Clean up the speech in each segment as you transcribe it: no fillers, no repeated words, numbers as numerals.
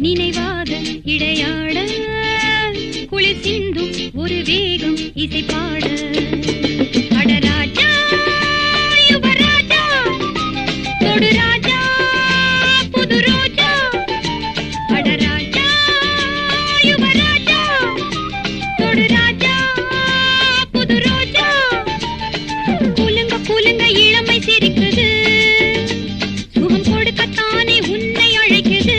நினைவாத இடையாட குளிர் சிந்தும் ஒரு வேகம் இசை பாட அடராஜா யுவராஜா தொடு ராஜா புது ரோஜா அடராஜா யுவராஜா தொடு ராஜா புது ரோஜா கூலுங்க கூலுங்க இளமை சிரிக்குது சுகம் கொடுக்கத்தானே உன்னை அழைக்குது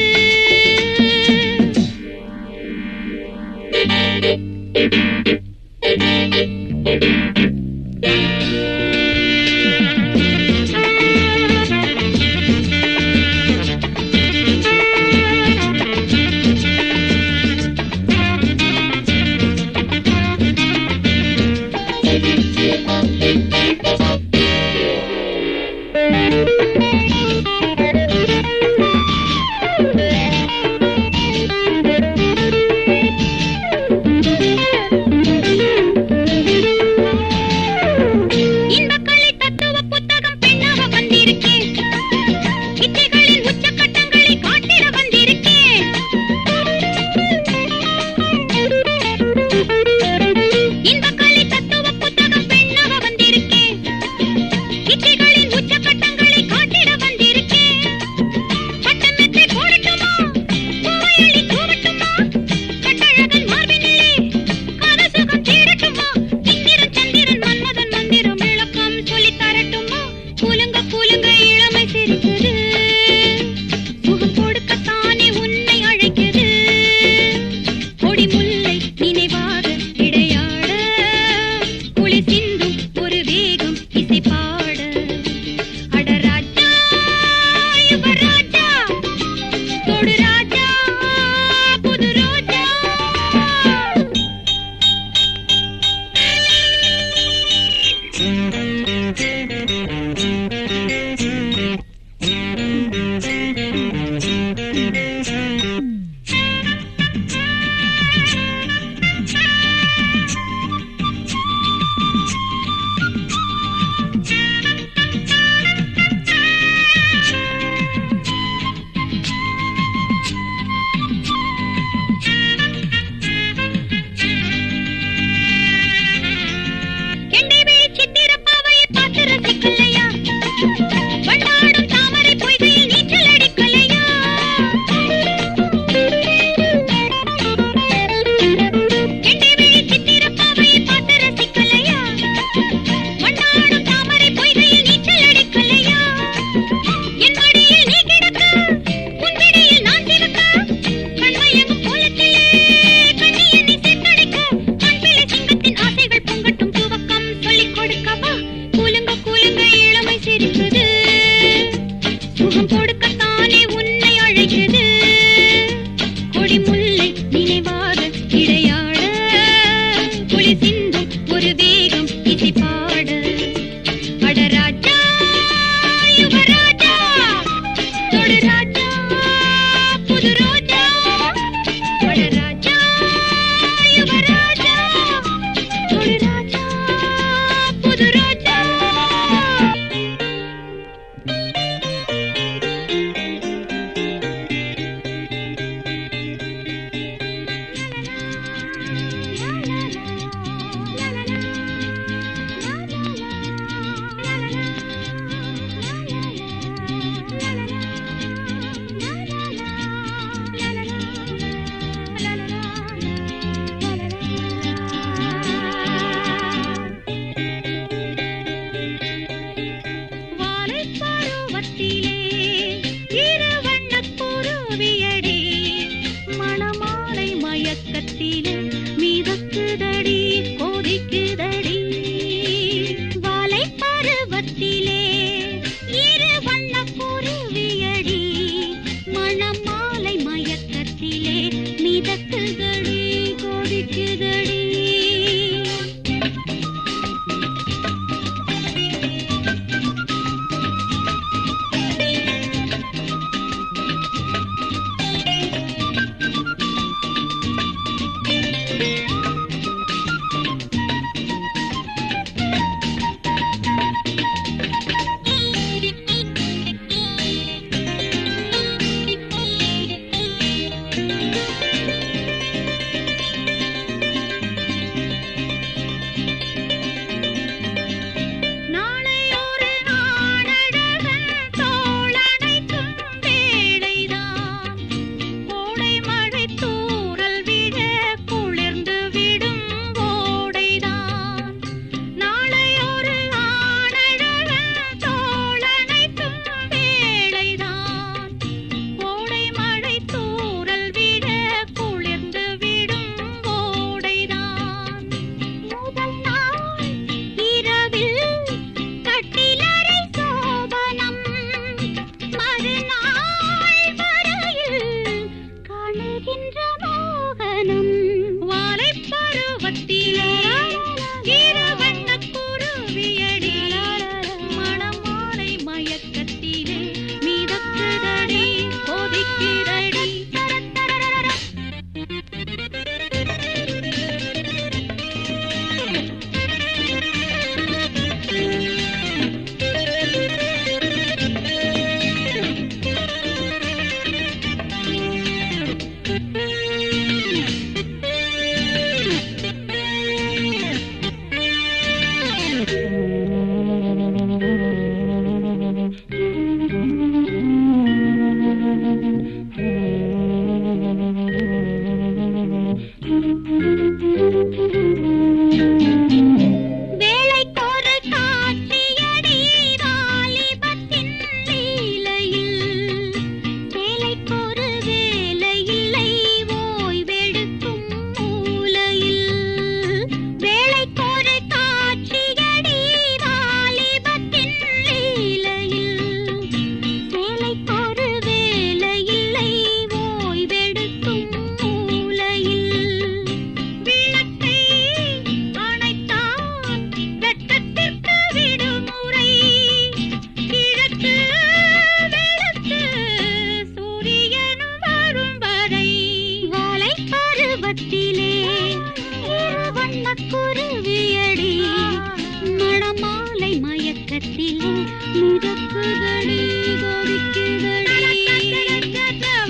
மயக்கத்திலே மிதக்குதடி கொதிக்குதடி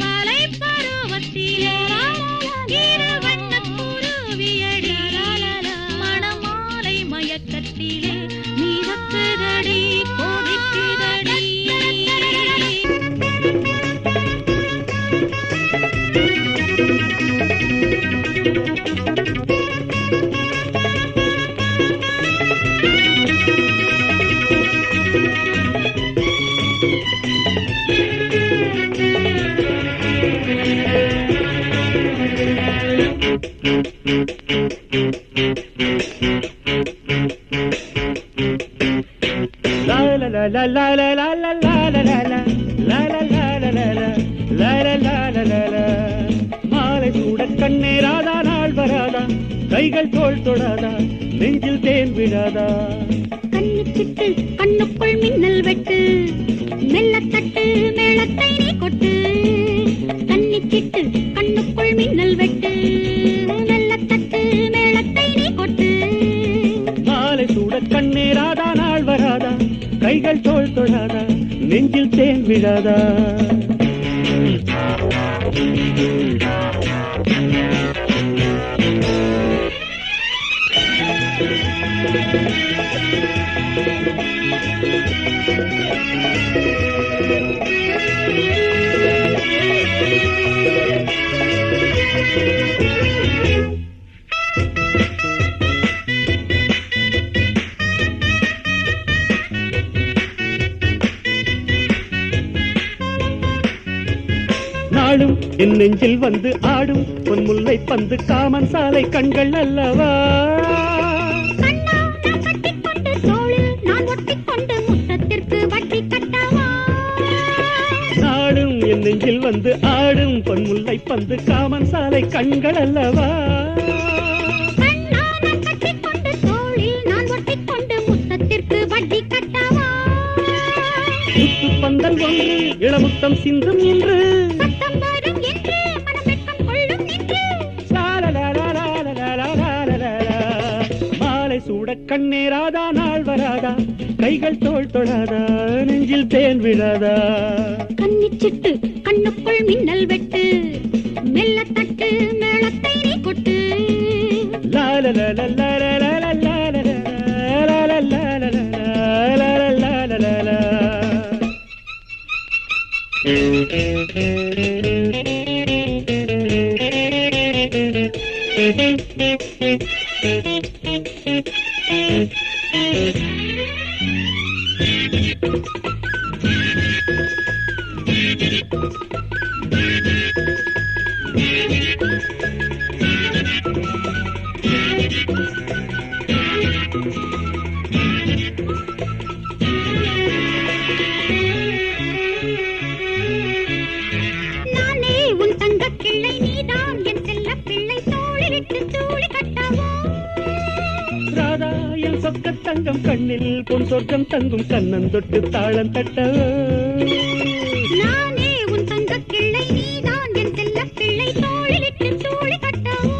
வாலை பருவத்திலே இருவண்ணக்குருவியடி மணமாலை மயக்கத்திலே மிதக்குதடி கொதிக்குதடி மாலை சூட கண்ணேராதா நாள் வராதா கைகள் தோள் தொடாதா நெஞ்சில் தேன் விடாதா கண்ணுச்சிட்டு கண்ணுக்குள் மின்னல் வெட்டு மெல்லத்தட்டு மேளத்தை நீ கொட்டு கண்ணிச்சிட்டு கண்ணுக்குள் மின்னல் வெட்டு மெல்லத்தட்டு மேளத்தை நீ கொட்டு மாலை சூட கண்ணேராதா நாள் வராதா கைகள் தோள் தொடாதா நெஞ்சில் தேன் விடாதா நாளும் என் நெஞ்சில் வந்து ஆடும் பொன் முல்லை பந்து காமன் சாலை கண்கள் அல்லவா நாளும் என் நெஞ்சில் வந்து ஆடும் பொன் முல்லை பந்து காமன் சாலை கண்கள் அல்லவா முத்து பந்தல் ஒன்று இளமுத்தம் சிந்தும் என்று மாலை சூட கண்ணேராதா நாள் வராதா கைகள் தோள் தொடாதா நெஞ்சில் தேன் விழாதா கண்ணிச்சிட்டு கண்ணுக்குள் மின்னல் வெட்டு மெல்லத்தட்டு மேளத்தை நீ கொட்டு தங்கம் கண்ணில் பொன் சொர்க்கம் தங்கும் கண்ணன் தொட்டு தாளம் தட்ட நானே உன் தங்க கிள்ளை நீதான் என் செல்ல பிள்ளை தோளிலிட்டு தூளி கட்டவோ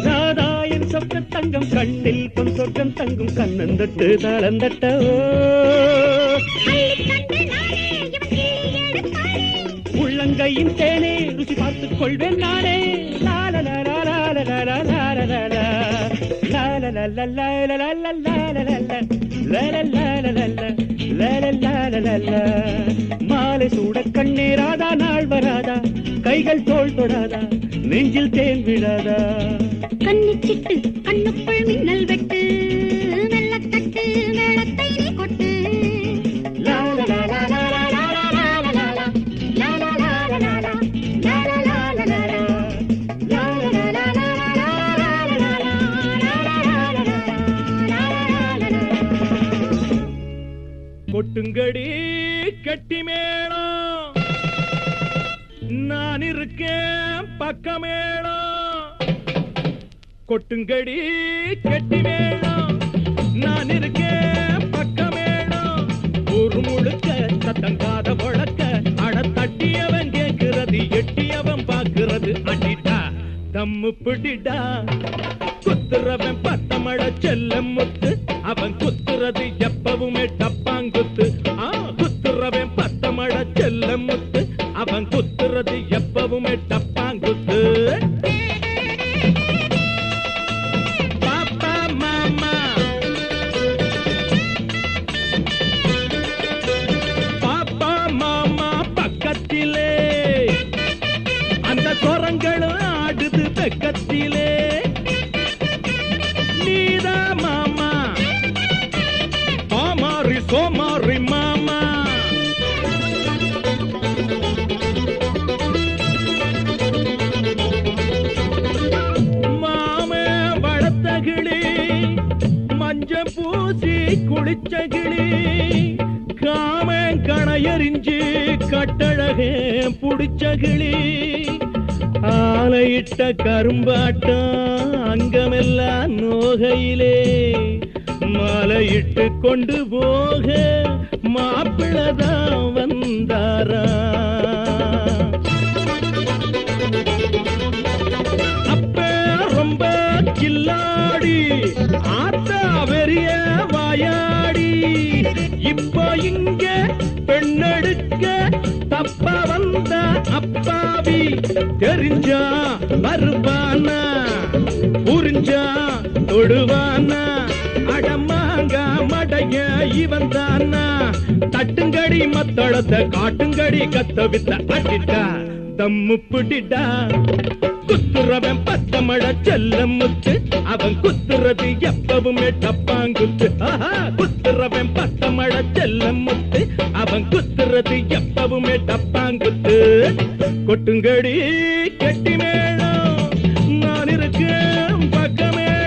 ராதா என் சொக்க தங்கம் கண்ணில் பொன் சொர்க்கம் தங்கும் கண்ணன் தொட்டு தாளம் தட்ட உள்ளங்கையின் தேனே ருசி பார்த்துக் கொள்வேன் நானே மாலை சூட கண்ணேராதா நாள் வராதா கைகள் தோள் தொடாதா நெஞ்சில் தேன் விழாதா கண்ணிச்சிட்டு கண்ணுக்குள் மின்னல் வெட்டு மெல்லத்தட்டு மேளத்தை நீ கொட்டு கொட்டுங்கடி கட்டி மேளம் நான் இருக்கேன் பக்கமேளம் கொட்டுங்கடி கட்டி மேளம் நான் இருக்கேன் பக்கமேளம் ஒரு முழுக்க சத்தங்காத வழக்க அட தட்டியவன் கேட்கிறது எட்டியவன் பார்க்கிறது அடிடா தம்மு பிடிடா குத்துறவன் பத்தமட செல்ல முத்து அவன் குத்துறது எப்பவுமே டப்பாங்குத்து. குத்துறவன் பத்தமட செல்ல முத்து, அவன் குத்துறது எப்பவுமே டப்பாங்குத்து. பாப்பா மாமா பாப்பா மாமா பக்கத்திலே அந்த சொரங்களும் ஆடுது பக்கத்திலே. நீதா மாமா பாமாரி சோமாரி மாமா. மாமே வளர்த்தகிளி மஞ்ச பூசி குளிச்சகிளி, காமன் கணையறிஞ்சு கட்டழகே புடிச்சகிளி. ஆலையிட்ட கரும்பாட்டம் அங்கமெல்லாம் நோகையிலே, மாலையிட்டு கொண்டு போக மாப்பிள்ளதான் வந்தாரா. அப்ப ரொம்ப கில்லாடி ஆத்தா வெறிய வாயாடி, இப்ப இங்க பெண்ணெடுக்க தப்ப வந்த அப்பாவி. தெரிஞ்சா வருவானா புரிஞ்சா தொடுவானா, அடமாங்க மடைய இவன் தானா. தட்டுங்கடி மத்தளத்தை காட்டுங்கடி கத்த வித்த அடிட்டா தம்மு பிடிடா. குத்துறவன் பத்தமட செல்ல முத்து, அவன் குத்துறது எப்பவுமே டப்பாங்குத்து. குத்துறவன் பத்தமட செல்ல முத்து, அவன் குத்துறது எப்பவுமே டப்பாங்குத்து. கொட்டுங்கடி கெட்டி மேளம், நான் இருக்கேன் பக்கமேளம்.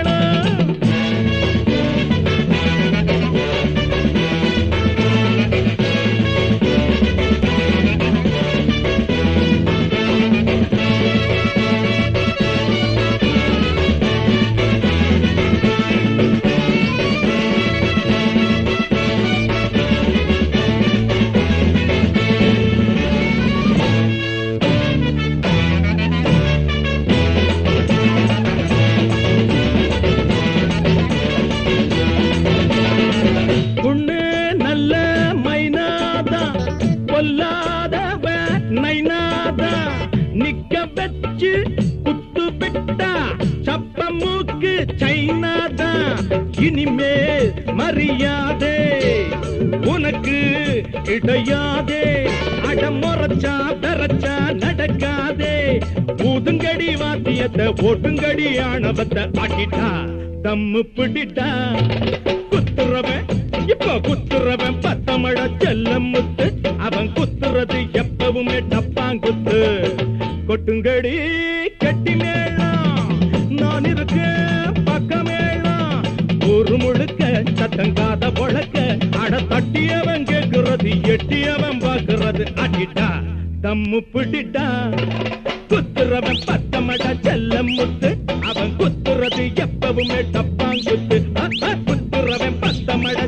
நிக்க வச்சு குத்து விட்டா சப்ப மூக்கு சைனாதா. இனிமேல் மரியாதே உனக்கு கிடையாதே, அடமுறைச்சா பெறச்சா நடக்காதே. ஊதுங்கடி வாத்தியத்தை ஓட்டுங்கடி ஆணவத்தை ஆட்டிட்டா தம்மு பிடிட்டா. குத்துறவன் இப்ப குத்துறவன் பத்தமட செல்ல முத்து, அவன் குத்துறது எப்பவுமே டப்பாங்குத்து. கொட்டுங்கடி கெட்டி மேளம், நான் இருக்கேன் பக்கமேளம். ஒரு முழுக்க சத்தங்காத பொழக்க, அட தட்டியவன் கேட்கிறது எட்டியவன் பாக்குறது அடிட்டா தம்மு பிடிட்டா. குத்துறவன் பத்தமட செல்ல முத்து, அவன் குத்துறது எப்பவுமே டப்பாங்குத்து. குத்துறவன் பத்தமட